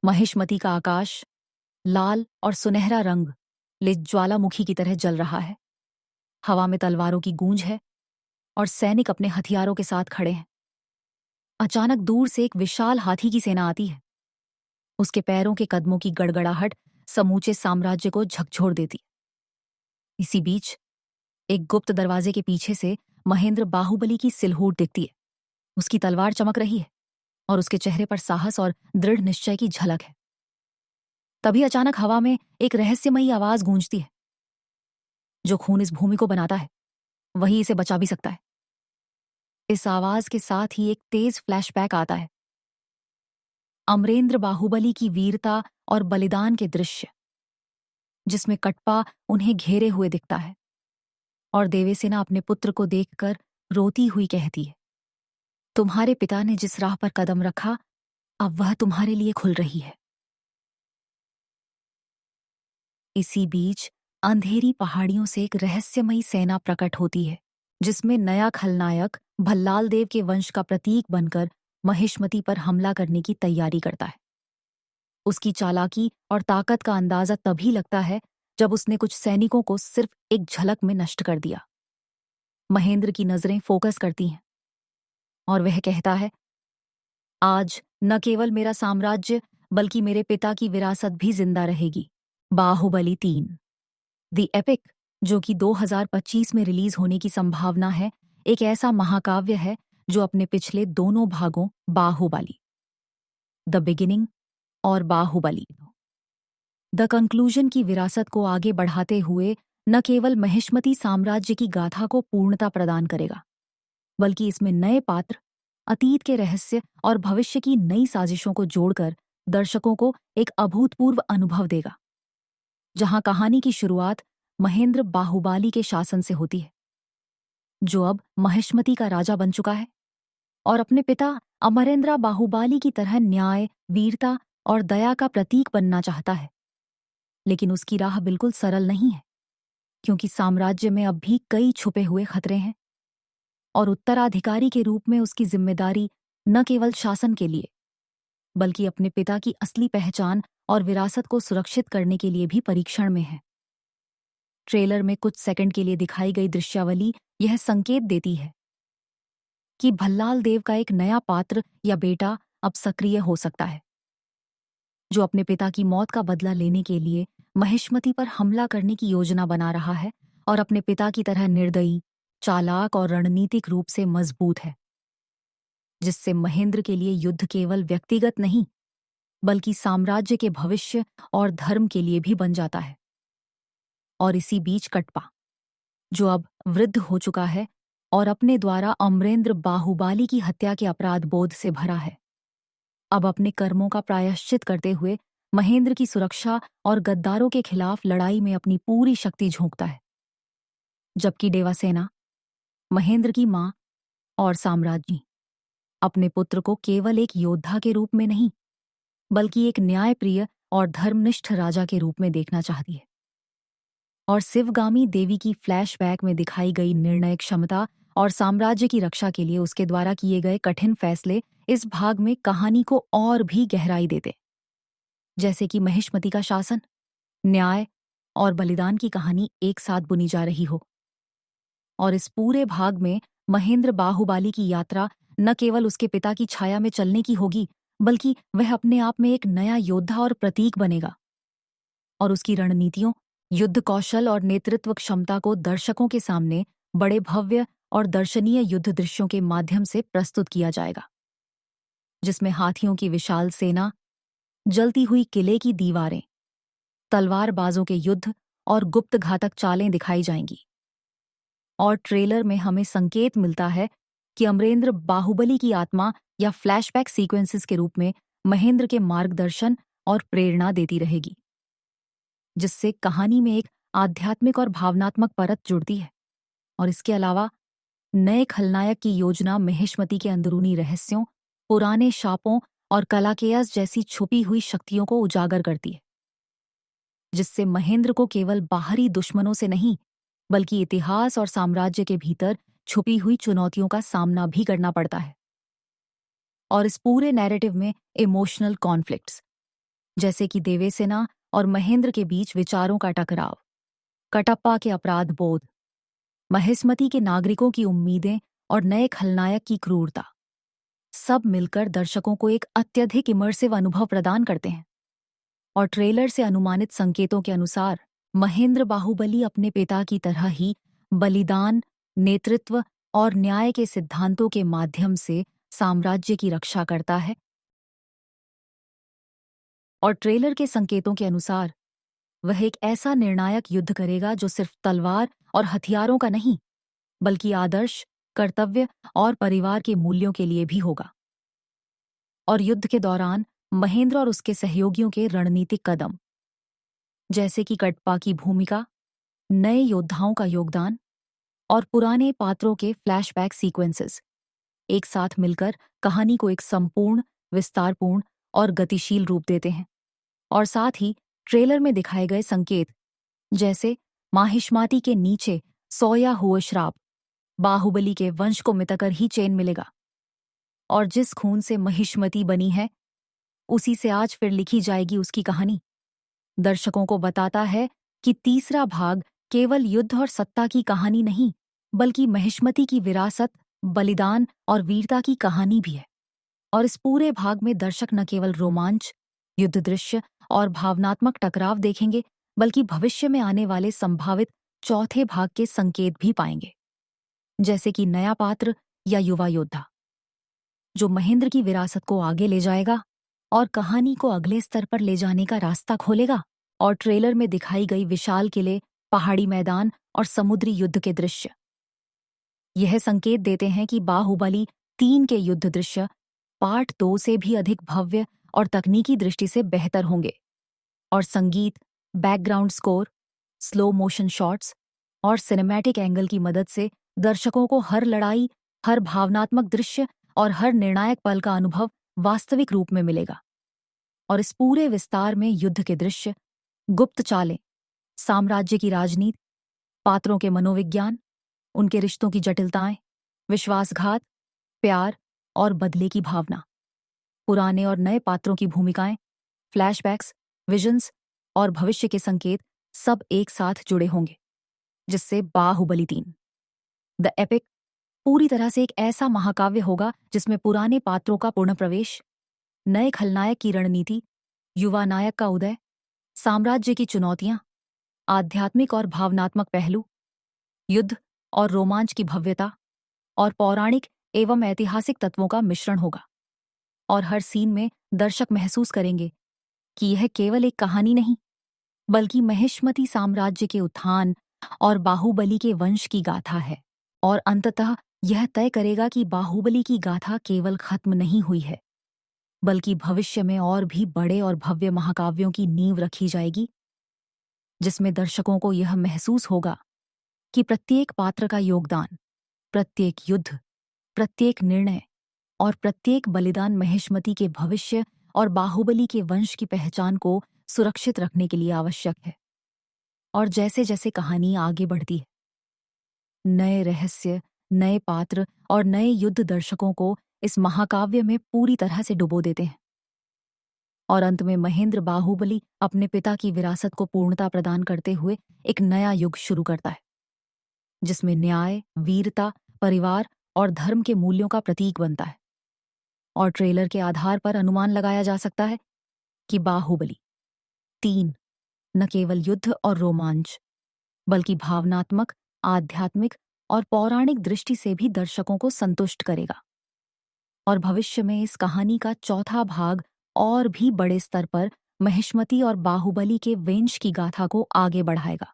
महिष्मती का आकाश लाल और सुनहरा रंग ले ज्वालामुखी की तरह जल रहा है। हवा में तलवारों की गूंज है और सैनिक अपने हथियारों के साथ खड़े हैं। अचानक दूर से एक विशाल हाथी की सेना आती है। उसके पैरों के कदमों की गड़गड़ाहट समूचे साम्राज्य को झकझोर देती। इसी बीच एक गुप्त दरवाजे के पीछे से महेंद्र बाहुबली की सिलहूट दिखती है। उसकी तलवार चमक रही है और उसके चेहरे पर साहस और दृढ़ निश्चय की झलक है। तभी अचानक हवा में एक रहस्यमयी आवाज गूंजती है। जो खून इस भूमि को बनाता है वही इसे बचा भी सकता है। इस आवाज के साथ ही एक तेज फ्लैशबैक आता है। अमरेंद्र बाहुबली की वीरता और बलिदान के दृश्य, जिसमें कटपा उन्हें घेरे हुए दिखता है और देवेसेना अपने पुत्र को देखकर रोती हुई कहती है, तुम्हारे पिता ने जिस राह पर कदम रखा अब वह तुम्हारे लिए खुल रही है। इसी बीच अंधेरी पहाड़ियों से एक रहस्यमयी सेना प्रकट होती है, जिसमें नया खलनायक भल्लाल देव के वंश का प्रतीक बनकर महिष्मती पर हमला करने की तैयारी करता है। उसकी चालाकी और ताकत का अंदाजा तभी लगता है जब उसने कुछ सैनिकों को सिर्फ एक झलक में नष्ट कर दिया। महेंद्र की नजरें फोकस करती हैं और वह कहता है, आज न केवल मेरा साम्राज्य बल्कि मेरे पिता की विरासत भी जिंदा रहेगी। बाहुबली 3 द एपिक, जो कि 2025 में रिलीज होने की संभावना है, एक ऐसा महाकाव्य है जो अपने पिछले दोनों भागों बाहुबली द बिगिनिंग और बाहुबली द कंक्लूजन की विरासत को आगे बढ़ाते हुए न केवल महिष्मती साम्राज्य की गाथा को पूर्णता प्रदान करेगा, बल्कि इसमें नए पात्र, अतीत के रहस्य और भविष्य की नई साजिशों को जोड़कर दर्शकों को एक अभूतपूर्व अनुभव देगा, जहां कहानी की शुरुआत महेंद्र बाहुबली के शासन से होती है, जो अब महिष्मती का राजा बन चुका है और अपने पिता अमरेंद्र बाहुबली की तरह न्याय, वीरता और दया का प्रतीक बनना चाहता है। लेकिन उसकी राह बिल्कुल सरल नहीं है, क्योंकि साम्राज्य में अब भी कई छुपे हुए खतरे हैं और उत्तराधिकारी के रूप में उसकी जिम्मेदारी न केवल शासन के लिए बल्कि अपने पिता की असली पहचान और विरासत को सुरक्षित करने के लिए भी परीक्षण में है। ट्रेलर में कुछ सेकंड के लिए दिखाई गई दृश्यावली यह संकेत देती है कि भल्लाल देव का एक नया पात्र या बेटा अब सक्रिय हो सकता है, जो अपने पिता की मौत का बदला लेने के लिए महिष्मती पर हमला करने की योजना बना रहा है और अपने पिता की तरह निर्दयी, चालाक और रणनीतिक रूप से मजबूत है, जिससे महेंद्र के लिए युद्ध केवल व्यक्तिगत नहीं बल्कि साम्राज्य के भविष्य और धर्म के लिए भी बन जाता है। और इसी बीच कटपा, जो अब वृद्ध हो चुका है और अपने द्वारा अमरेंद्र बाहुबली की हत्या के अपराध बोध से भरा है, अब अपने कर्मों का प्रायश्चित करते हुए महेंद्र की सुरक्षा और गद्दारों के खिलाफ लड़ाई में अपनी पूरी शक्ति झोंकता है। जबकि देवासेना, महेंद्र की मां और साम्राज्ञी अपने पुत्र को केवल एक योद्धा के रूप में नहीं बल्कि एक न्यायप्रिय और धर्मनिष्ठ राजा के रूप में देखना चाहती है। और शिवगामी देवी की फ्लैशबैक में दिखाई गई निर्णय क्षमता और साम्राज्य की रक्षा के लिए उसके द्वारा किए गए कठिन फैसले इस भाग में कहानी को और भी गहराई देते, जैसे कि महिष्मती का शासन, न्याय और बलिदान की कहानी एक साथ बुनी जा रही हो। और इस पूरे भाग में महेंद्र बाहुबली की यात्रा न केवल उसके पिता की छाया में चलने की होगी बल्कि वह अपने आप में एक नया योद्धा और प्रतीक बनेगा और उसकी रणनीतियों, युद्ध कौशल और नेतृत्व क्षमता को दर्शकों के सामने बड़े भव्य और दर्शनीय युद्ध दृश्यों के माध्यम से प्रस्तुत किया जाएगा, जिसमें हाथियों की विशाल सेना, जलती हुई किले की दीवारें, तलवारबाजों के युद्ध और गुप्त घातक चालें दिखाई जाएंगी। और ट्रेलर में हमें संकेत मिलता है कि अमरेंद्र बाहुबली की आत्मा या फ्लैशबैक सीक्वेंसेस के रूप में महेंद्र के मार्गदर्शन और प्रेरणा देती रहेगी, जिससे कहानी में एक आध्यात्मिक और भावनात्मक परत जुड़ती है। और इसके अलावा नए खलनायक की योजना महिष्मती के अंदरूनी रहस्यों, पुराने शापों और कलाकेयस जैसी छुपी हुई शक्तियों को उजागर करती है, जिससे महेंद्र को केवल बाहरी दुश्मनों से नहीं बल्कि इतिहास और साम्राज्य के भीतर छुपी हुई चुनौतियों का सामना भी करना पड़ता है। और इस पूरे नैरेटिव में इमोशनल कॉन्फ्लिक्ट्स, जैसे कि देवेसेना और महेंद्र के बीच विचारों का टकराव, कटप्पा के अपराध बोध, महिष्मती के नागरिकों की उम्मीदें और नए खलनायक की क्रूरता, सब मिलकर दर्शकों को एक अत्यधिक इमर्सिव अनुभव प्रदान करते हैं। और ट्रेलर से अनुमानित संकेतों के अनुसार महेंद्र बाहुबली अपने पिता की तरह ही बलिदान, नेतृत्व और न्याय के सिद्धांतों के माध्यम से साम्राज्य की रक्षा करता है। और ट्रेलर के संकेतों के अनुसार वह एक ऐसा निर्णायक युद्ध करेगा जो सिर्फ तलवार और हथियारों का नहीं, बल्कि आदर्श, कर्तव्य और परिवार के मूल्यों के लिए भी होगा। और युद्ध के दौरान महेंद्र और उसके सहयोगियों के रणनीतिक कदम, जैसे कि कटप्पा की भूमिका, नए योद्धाओं का योगदान और पुराने पात्रों के फ्लैशबैक सीक्वेंसेस, एक साथ मिलकर कहानी को एक संपूर्ण, विस्तारपूर्ण और गतिशील रूप देते हैं। और साथ ही ट्रेलर में दिखाए गए संकेत, जैसे माहिष्मती के नीचे सोया हुआ श्राप, बाहुबली के वंश को मिटाकर ही चैन मिलेगा। और जिस खून से महिष्मती बनी है, उसी से आज फिर लिखी जाएगी उसकी कहानी, दर्शकों को बताता है कि तीसरा भाग केवल युद्ध और सत्ता की कहानी नहीं, बल्कि महिष्मती की विरासत, बलिदान और वीरता की कहानी भी है। और इस पूरे भाग में दर्शक न केवल रोमांच, युद्ध दृश्य और भावनात्मक टकराव देखेंगे, बल्कि भविष्य में आने वाले संभावित चौथे भाग के संकेत भी पाएंगे, जैसे कि नया पात्र या युवा योद्धा, जो महेंद्र की विरासत को आगे ले जाएगा और कहानी को अगले स्तर पर ले जाने का रास्ता खोलेगा। और ट्रेलर में दिखाई गई विशाल किले, पहाड़ी मैदान और समुद्री युद्ध के दृश्य यह संकेत देते हैं कि बाहुबली 3 के युद्ध दृश्य पार्ट 2 से भी अधिक भव्य और तकनीकी दृष्टि से बेहतर होंगे। और संगीत, background score, slow motion shots और सिनेमैटिक एंगल की मदद से दर्शकों को हर लड़ाई, हर भावनात्मक दृश्य और हर निर्णायक पल का अनुभव वास्तविक रूप में मिलेगा। और इस पूरे विस्तार में युद्ध के दृश्य, गुप्त चालें, साम्राज्य की राजनीति, पात्रों के मनोविज्ञान, उनके रिश्तों की जटिलताएं, विश्वासघात, प्यार और बदले की भावना, पुराने और नए पात्रों की भूमिकाएं, फ्लैशबैक्स, विजन्स और भविष्य के संकेत सब एक साथ जुड़े होंगे, जिससे बाहुबली 3 द एपिक पूरी तरह से एक ऐसा महाकाव्य होगा जिसमें पुराने पात्रों का पूर्ण प्रवेश, नए खलनायक की रणनीति, युवा नायक का उदय, साम्राज्य की चुनौतियां, आध्यात्मिक और भावनात्मक पहलू, युद्ध और रोमांच की भव्यता और पौराणिक एवं ऐतिहासिक तत्वों का मिश्रण होगा। और हर सीन में दर्शक महसूस करेंगे कि यह केवल एक कहानी नहीं, बल्कि महिष्मती साम्राज्य के उत्थान और बाहुबली के वंश की गाथा है। और अंततः यह तय करेगा कि बाहुबली की गाथा केवल खत्म नहीं हुई है, बल्कि भविष्य में और भी बड़े और भव्य महाकाव्यों की नींव रखी जाएगी, जिसमें दर्शकों को यह महसूस होगा कि प्रत्येक पात्र का योगदान, प्रत्येक युद्ध, प्रत्येक निर्णय और प्रत्येक बलिदान महिष्मती के भविष्य और बाहुबली के वंश की पहचान को सुरक्षित रखने के लिए आवश्यक है। और जैसे जैसे कहानी आगे बढ़ती है, नए रहस्य, नए पात्र और नए युद्ध दर्शकों को इस महाकाव्य में पूरी तरह से डुबो देते हैं। और अंत में महेंद्र बाहुबली अपने पिता की विरासत को पूर्णता प्रदान करते हुए एक नया युग शुरू करता है, जिसमें न्याय, वीरता, परिवार और धर्म के मूल्यों का प्रतीक बनता है। और ट्रेलर के आधार पर अनुमान लगाया जा सकता है कि बाहुबली 3 न केवल युद्ध और रोमांच, बल्कि भावनात्मक, आध्यात्मिक और पौराणिक दृष्टि से भी दर्शकों को संतुष्ट करेगा। और भविष्य में इस कहानी का चौथा भाग और भी बड़े स्तर पर महिष्मती और बाहुबली के वंश की गाथा को आगे बढ़ाएगा।